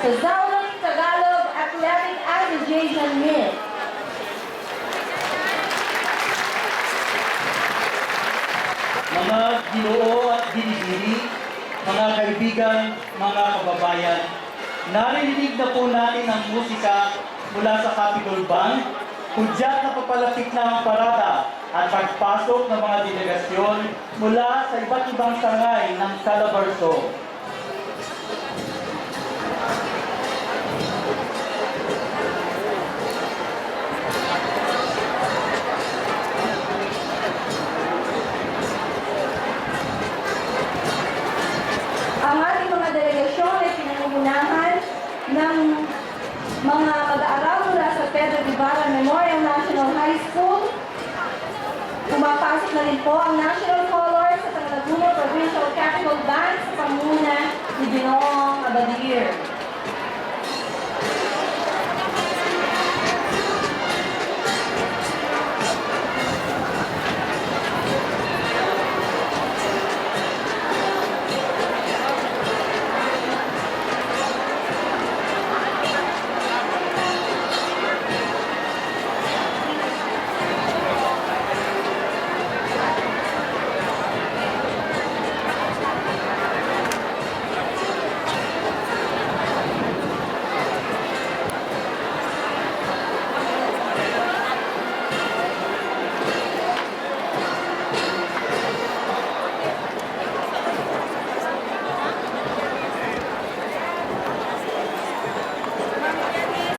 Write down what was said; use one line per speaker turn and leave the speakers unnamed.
sa Zaulang Tagalog Athletic Association Meet.
Mga Ginoo at Dinigiri, mga kaibigan, mga kababayan, narinig na po natin ang musika mula sa Capitol Band, hudyat na papalapit na ang parada at pagpasok ng mga delegasyon mula sa iba't ibang sangay ng Calabarzon.
Ang ating mga delegasyon ay pinangungunahan ng mga mag-aaral mula sa Pedro Guevara Memorial National High School. Pumapasok na rin po ang National Colors sa Laguna Provincial Capital Band sa panguna ni Ginoong Abadir.